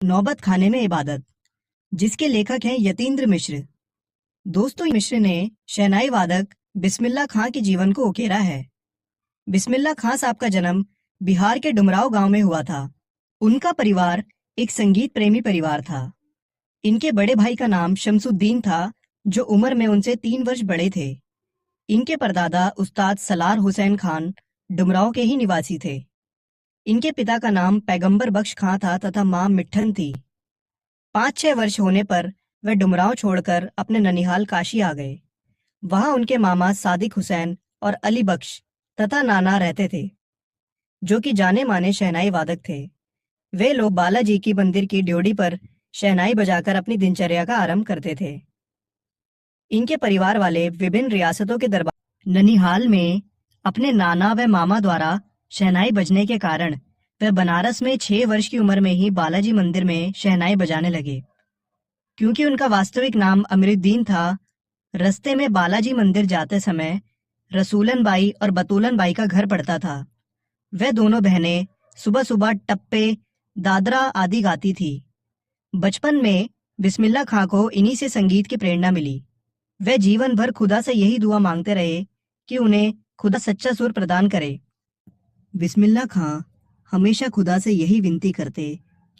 नौबत खाने में इबादत, जिसके लेखक हैं यतीन्द्र मिश्र। दोस्तों, मिश्र ने शहनाई वादक बिस्मिल्लाह खां के जीवन को उकेरा है। बिस्मिल्लाह खां साहब का जन्म बिहार के डुमराव गांव में हुआ था। उनका परिवार एक संगीत प्रेमी परिवार था। इनके बड़े भाई का नाम शमसुद्दीन था, जो उम्र में उनसे 3 वर्ष बड़े थे। इनके परदादा उस्ताद सलार हुसैन खान डुमराव के ही निवासी थे। इनके पिता का नाम पैगंबर बख्श खां था तथा मां मिट्ठन थी। 5-6 वर्ष होने पर वह डुमराव छोड़कर अपने ननिहाल काशी आ गए। वहां उनके मामा सादिक हुसैन और अली बख्श तथा नाना रहते थे, जो कि जाने माने शहनाई वादक थे। वे लोग बालाजी की मंदिर की ड्योढ़ी पर शहनाई बजाकर अपनी दिनचर्या का आरंभ करते थे। इनके परिवार वाले विभिन्न रियासतों के दरबार ननिहाल में अपने नाना व मामा द्वारा शहनाई बजने के कारण वह बनारस में 6 वर्ष की उम्र में ही बालाजी मंदिर में शहनाई बजाने लगे। क्योंकि उनका वास्तविक नाम अमीरुद्दीन था, रस्ते में बालाजी मंदिर जाते समय रसूलन बाई और बतूलन बाई का घर पड़ता था। वह दोनों बहनें सुबह सुबह टप्पे, दादरा आदि गाती थी। बचपन में बिस्मिल्लाह खां को इन्हीं से संगीत की प्रेरणा मिली। वह जीवन भर खुदा से यही दुआ मांगते रहे कि उन्हें खुदा सच्चा सुर प्रदान करे। बिस्मिल्लाह खां हमेशा खुदा से यही विनती करते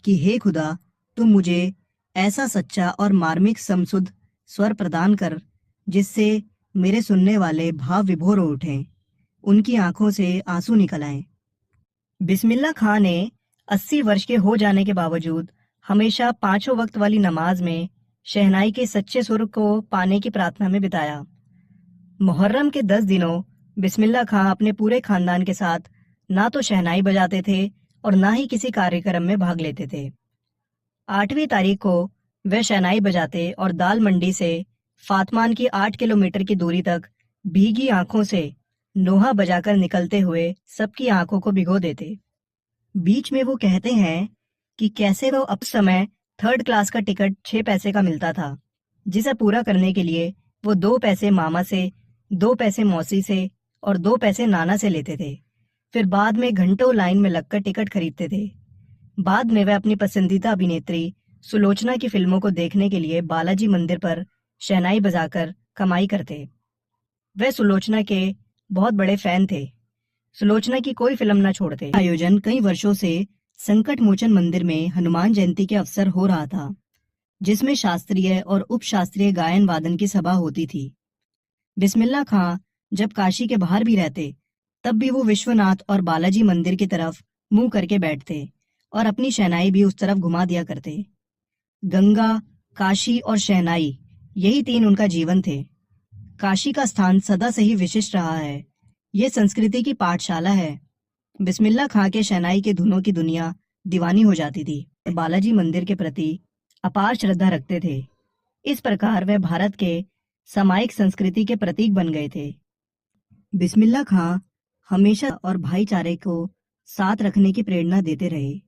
कि हे खुदा, तुम मुझे ऐसा सच्चा और मार्मिक समसुध स्वर प्रदान कर जिससे मेरे सुनने वाले भाव विभोर हो उठें, उनकी आंखों से आंसू निकल आएं। बिस्मिल्लाह खां ने 80 वर्ष के हो जाने के बावजूद हमेशा 5 वक्त वाली नमाज में शहनाई के सच्चे सुर को पाने की प्रार्थना में बिताया। मुहर्रम के 10 दिनों बिस्मिल्लाह खां अपने पूरे खानदान के साथ ना तो शहनाई बजाते थे और ना ही किसी कार्यक्रम में भाग लेते थे। 8वीं तारीख को वे शहनाई बजाते और दाल मंडी से फातमान की 8 किलोमीटर की दूरी तक भीगी आंखों से नोहा बजाकर निकलते हुए सबकी आंखों को भिगो देते। बीच में वो कहते हैं कि कैसे वो अब समय 3rd क्लास का टिकट 6 पैसे का मिलता था, जिसे पूरा करने के लिए वो 2 पैसे मामा से, 2 पैसे मौसी से और 2 पैसे नाना से लेते थे। फिर बाद में घंटों लाइन में लगकर टिकट खरीदते थे। बाद में वह अपनी पसंदीदा अभिनेत्री सुलोचना की फिल्मों को देखने के लिए बालाजी मंदिर पर शहनाई बजाकर कमाई करते। वह सुलोचना के बहुत बड़े फैन थे। सुलोचना की कोई फिल्म न छोड़ते। आयोजन कई वर्षों से संकट मोचन मंदिर में हनुमान जयंती के अवसर हो रहा था, जिसमें शास्त्रीय और उप शास्त्रीय गायन वादन की सभा होती थी। बिस्मिल्लाह खां जब काशी के बाहर भी रहते, तब भी वो विश्वनाथ और बालाजी मंदिर की तरफ मुंह करके बैठते और अपनी शहनाई भी उस तरफ घुमा दिया करते। गंगा, काशी और शहनाई, यही 3 उनका जीवन थे। काशी का स्थान सदा से ही विशिष्ट रहा है। ये संस्कृति की पाठशाला है। बिस्मिल्लाह खां के शहनाई के धुनों की दुनिया दीवानी हो जाती थी। बालाजी मंदिर के प्रति अपार श्रद्धा रखते थे। इस प्रकार वह भारत के सामायिक संस्कृति के प्रतीक बन गए थे। बिस्मिल्लाह खां हमेशा और भाईचारे को साथ रखने की प्रेरणा देते रहे।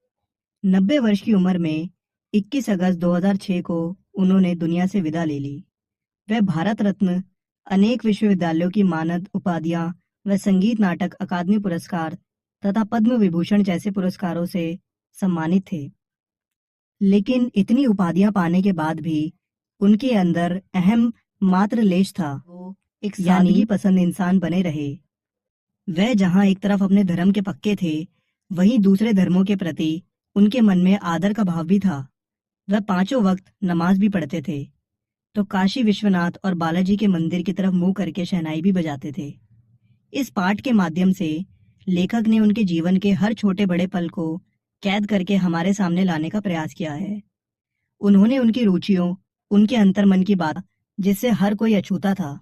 90 वर्ष की उम्र में 21 अगस्त 2006 को उन्होंने दुनिया से विदा ले ली। वह भारत रत्न, अनेक विश्वविद्यालयों की मानद उपाधियां व संगीत नाटक अकादमी पुरस्कार तथा पद्म विभूषण जैसे पुरस्कारों से सम्मानित थे। लेकिन इतनी उपाधियां पाने के बाद भी उनके अंदर अहम मात्र लेश था। वो एक सादगी पसंद इंसान बने रहे। वह जहां एक तरफ अपने धर्म के पक्के थे, वहीं दूसरे धर्मों के प्रति उनके मन में आदर का भाव भी था। वह 5 वक्त नमाज भी पढ़ते थे, तो काशी विश्वनाथ और बालाजी के मंदिर की तरफ मुंह करके शहनाई भी बजाते थे। इस पाठ के माध्यम से लेखक ने उनके जीवन के हर छोटे बड़े पल को कैद करके हमारे सामने लाने का प्रयास किया है। उन्होंने उनकी रुचियों, उनके अंतर्मन की बात, जिससे हर कोई अछूता था,